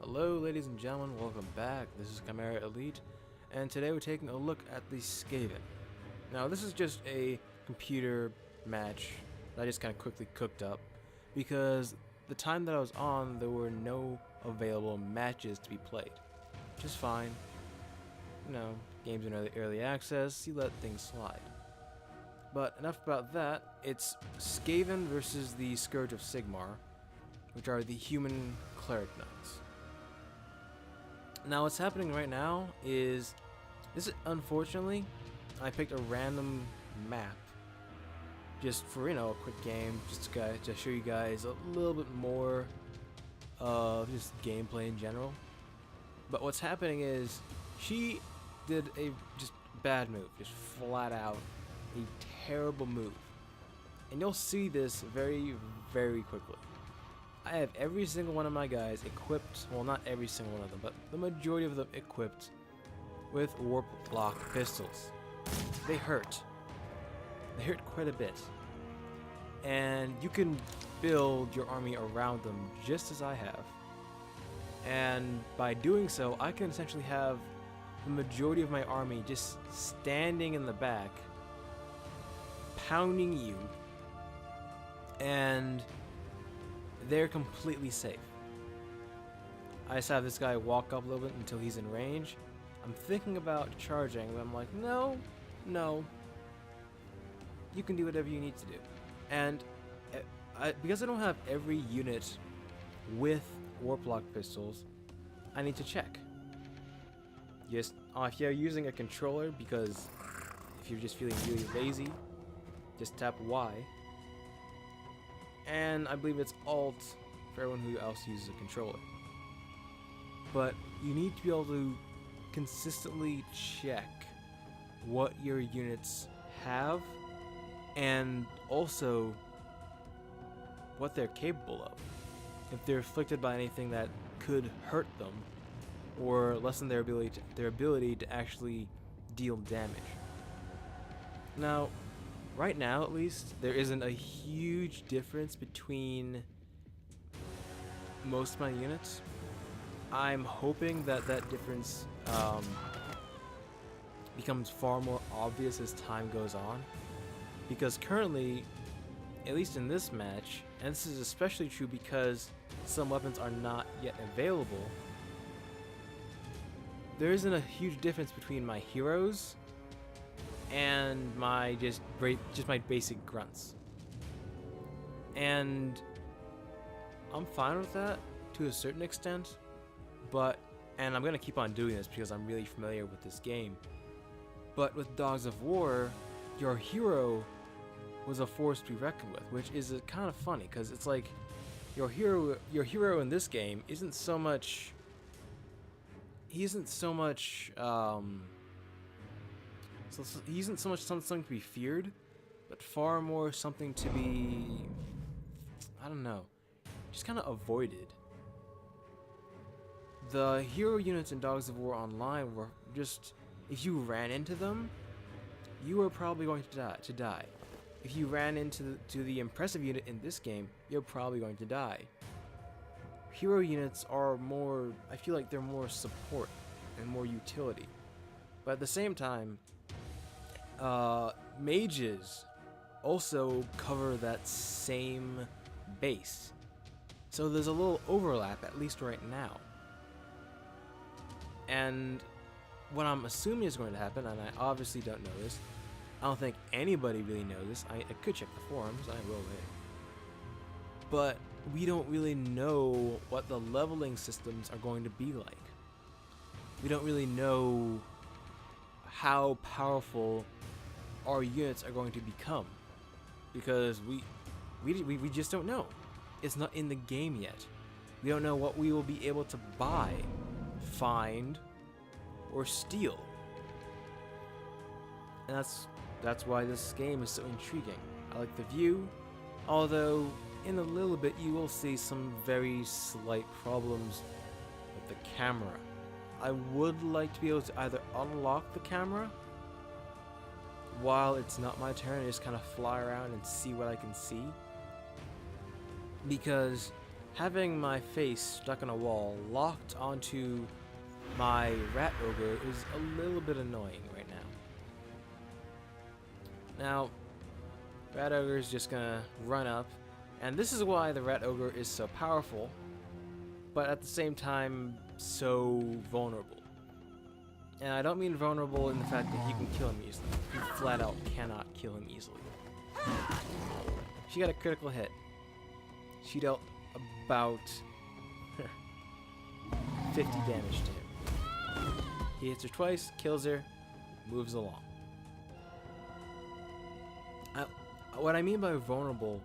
Hello ladies and gentlemen, welcome back. This is Chimera Elite, and today we're taking a look at the Skaven. Now this is just a computer match that I just kind of quickly cooked up, because the time that I was on there were no available matches to be played. Which is fine. You know, games in early access, you let things slide. But enough about that. It's Skaven versus the Scourge of Sigmar, which are the human Cleric Nuns. Now what's happening right now is, unfortunately, I picked a random map just for, a quick game, just to show you guys a little bit more of just gameplay in general. But what's happening is, she did a just bad move, just flat out a terrible move. And you'll see this very, very quickly. I have every single one of my guys equipped, well, not every single one of them, but the majority of them equipped with warp lock pistols. They hurt. They hurt quite a bit. And you can build your army around them just as I have. And by doing so, I can essentially have the majority of my army just standing in the back, pounding you, and they're completely safe. I just have this guy walk up a little bit until he's in range. I'm thinking about charging, but I'm like, no. You can do whatever you need to do. And because I don't have every unit with warp lock pistols, I need to check. Just if you're using a controller, because if you're just feeling really lazy, just tap Y. And I believe it's Alt for everyone who else uses a controller. But you need to be able to consistently check what your units have, and also what they're capable of. If they're afflicted by anything that could hurt them, or lessen their ability to actually deal damage. Now, right now, at least, there isn't a huge difference between most of my units. I'm hoping that that difference becomes far more obvious as time goes on. Because currently, at least in this match, and this is especially true because some weapons are not yet available, there isn't a huge difference between my heroes and my just my basic grunts. And I'm fine with that to a certain extent, and I'm gonna keep on doing this because I'm really familiar with this game. But with Dogs of War, your hero was a force to be reckoned with, which is kind of funny because it's like your hero in this game isn't so much something to be feared, but far more something to be, I don't know, just kind of avoided. The hero units in Dogs of War Online were just, if you ran into them, you were probably going to die. If you ran into the impressive unit in this game, you're probably going to die. Hero units are more, I feel like they're more support and more utility. But at the same time, mages also cover that same base. So there's a little overlap, at least right now. And what I'm assuming is going to happen, and I obviously don't know this, I don't think anybody really knows this, I could check the forums, I will later. But we don't really know what the leveling systems are going to be like. We don't really know how powerful our units are going to become, because we just don't know. It's not in the game yet. We don't know what we will be able to buy, find, or steal. And that's why this game is so intriguing. I like the view, although in a little bit you will see some very slight problems with the camera. I would like to be able to either unlock the camera while it's not my turn and just kind of fly around and see what I can see, because having my face stuck on a wall locked onto my rat ogre is a little bit annoying right now. Now, rat ogre is just gonna run up, and this is why the rat ogre is so powerful, but at the same time so vulnerable. And I don't mean vulnerable in the fact that you can kill him easily. You flat out cannot kill him easily. She got a critical hit. She dealt about 50 damage to him. He hits her twice, kills her, moves along. What I mean by vulnerable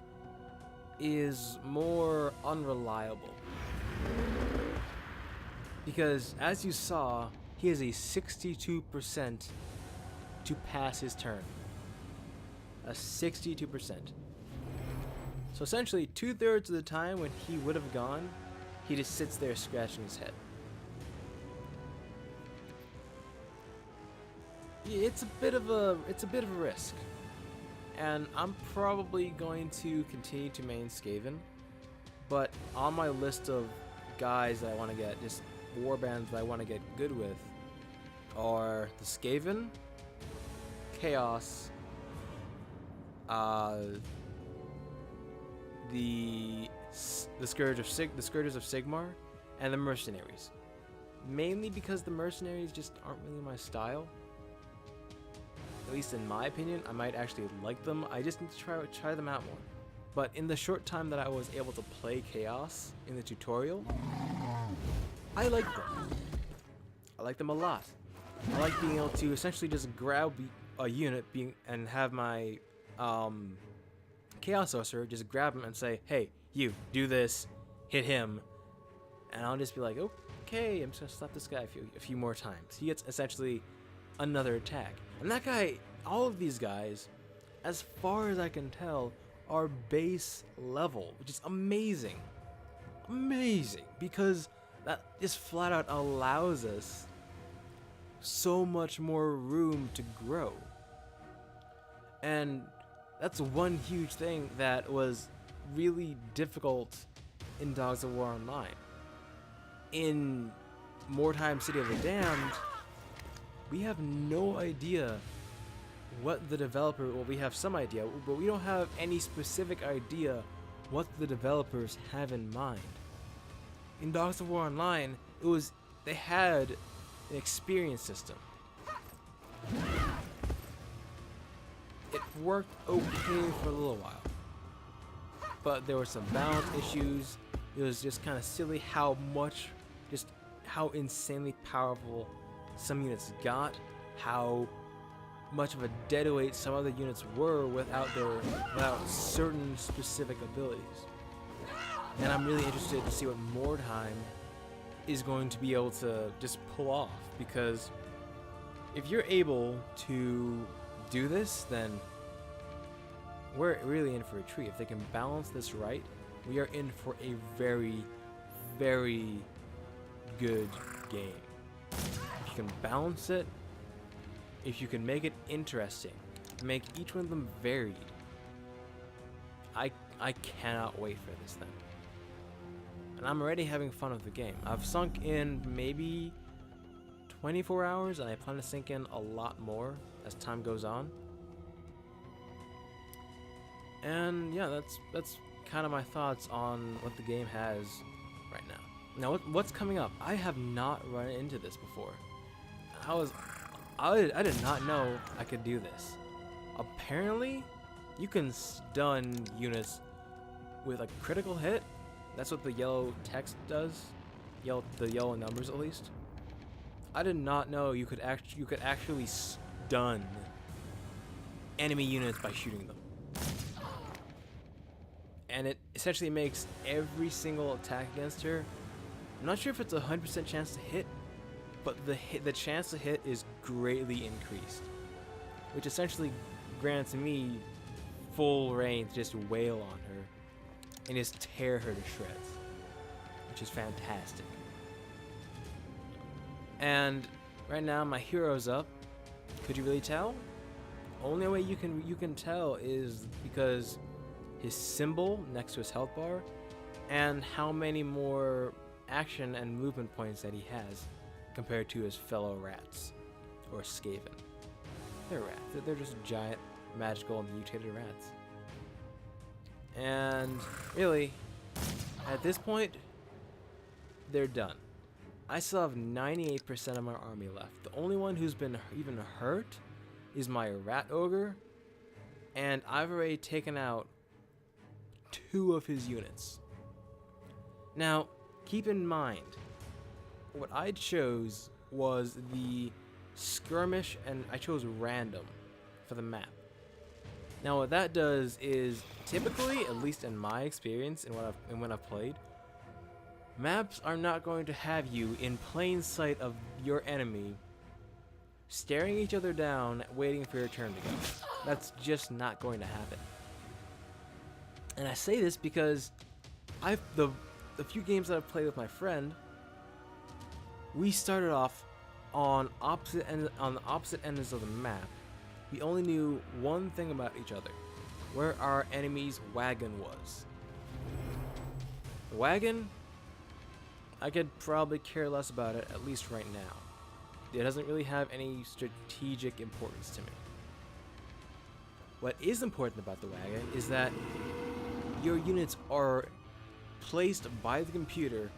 is more unreliable. Because, as you saw, he has a 62% to pass his turn. A 62%. So essentially, 2/3 of the time when he would have gone, he just sits there scratching his head. It's a bit of a risk. And I'm probably going to continue to main Skaven, but on my list of guys that I want to get, just warbands that I want to get good with, are the Skaven, Chaos, the Scourges of Sigmar, and the Mercenaries. Mainly because the Mercenaries just aren't really my style. At least in my opinion, I might actually like them. I just need to try them out more. But in the short time that I was able to play Chaos in the tutorial, I like them. I like them a lot. I like being able to essentially just grab a unit and have my Chaos Sorcerer just grab him and say, hey, you, do this, hit him. And I'll just be like, okay, I'm just gonna slap this guy a few more times. He gets essentially another attack. And that guy, all of these guys, as far as I can tell, are base level, which is amazing. Amazing, because that just flat out allows us so much more room to grow. And that's one huge thing that was really difficult in Dogs of War Online. In Mordheim City of the Damned, we have no idea what the developer, well, we have some idea, but we don't have any specific idea what the developers have in mind. In Dogs of War Online, they had an experience system. It worked okay for a little while, but there were some balance issues. It was just kind of silly how insanely powerful some units got, how much of a deadweight some other units were without certain specific abilities. And I'm really interested to see what Mordheim is going to be able to just pull off, because if you're able to do this, then we're really in for a treat. If they can balance this right, we are in for a very, very good game. If you can balance it, if you can make it interesting, make each one of them varied, I cannot wait for this thing. And I'm already having fun with the game. I've sunk in maybe 24 hours, and I plan to sink in a lot more as time goes on. And yeah, that's kind of my thoughts on what the game has right now. Now, what's coming up? I have not run into this before. I did not know I could do this. Apparently, you can stun units with a critical hit. That's what the yellow text does. The yellow numbers, at least. I did not know you could actually stun enemy units by shooting them. And it essentially makes every single attack against her, I'm not sure if it's a 100% chance to hit, but the chance to hit is greatly increased, which essentially grants me full reign to just wail on her and just tear her to shreds, which is fantastic. And right now my hero's up. Could you really tell? Only way you can tell is because his symbol next to his health bar and how many more action and movement points that he has compared to his fellow rats, or Skaven. They're rats. They're just giant, magical, mutated rats. And really, at this point, they're done. I still have 98% of my army left. The only one who's been even hurt is my rat ogre, and I've already taken out 2 of his units. Now, keep in mind, what I chose was the skirmish, and I chose random for the map. Now, what that does is, typically, at least in my experience and when I've played, maps are not going to have you in plain sight of your enemy, staring each other down, waiting for your turn to go. That's just not going to happen. And I say this because the few games that I've played with my friend, we started off on the opposite ends of the map. We only knew one thing about each other: where our enemy's wagon was. The wagon, I could probably care less about it, at least right now. It doesn't really have any strategic importance to me. What is important about the wagon is that your units are placed by the computer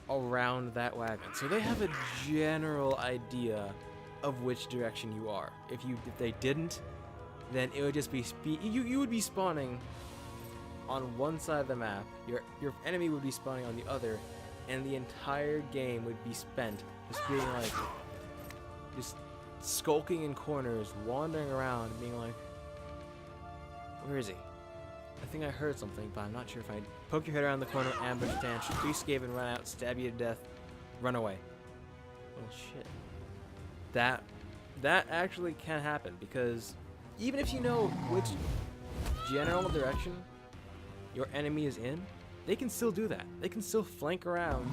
around that wagon, so they have a general idea of which direction you are. If they didn't, then it would just be you would be spawning on one side of the map, your enemy would be spawning on the other, and the entire game would be spent just being like, just skulking in corners, wandering around, being like, where is he? I think I heard something, but I'm not sure if I poke your head around the corner, ambush stand, shoot 3 Skaven, run out, stab you to death, run away. Oh shit. That actually can happen, because even if you know which general direction your enemy is in, they can still do that. They can still flank around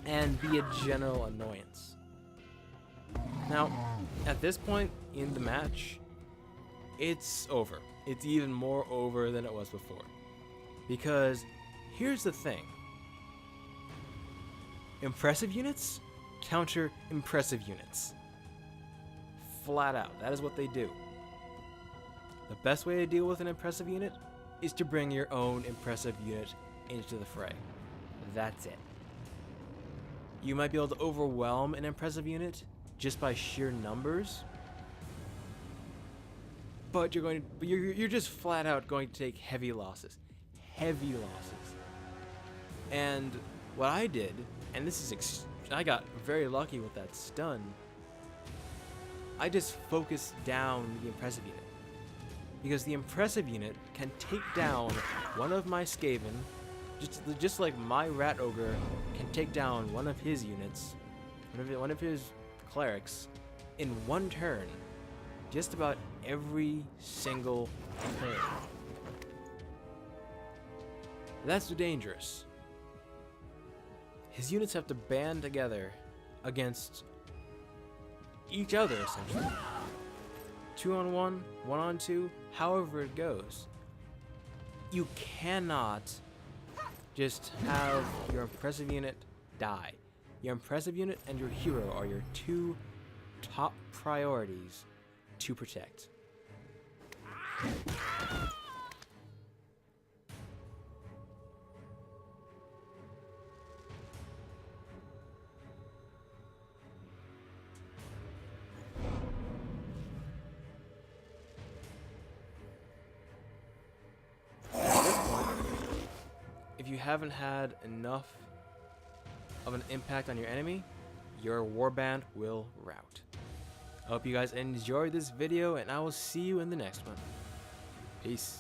and be a general annoyance. Now, at this point in the match, it's over. It's even more over than it was before. Because here's the thing. Impressive units counter impressive units. Flat out. That is what they do. The best way to deal with an impressive unit is to bring your own impressive unit into the fray. That's it. You might be able to overwhelm an impressive unit just by sheer numbers, but you're just flat out going to take heavy losses. Heavy losses. And what I did, and this is I got very lucky with that stun, I just focused down the impressive unit. Because the impressive unit can take down one of my Skaven, just like my Rat Ogre can take down one of his units, one of his clerics, in one turn. Just about every single turn. That's dangerous. His units have to band together against each other, essentially. 2-on-1, 1-on-2, however it goes. You cannot just have your impressive unit die. Your impressive unit and your hero are your 2 top priorities to protect. If you haven't had enough of an impact on your enemy, your warband will rout. I hope you guys enjoyed this video, and I will see you in the next one. Peace.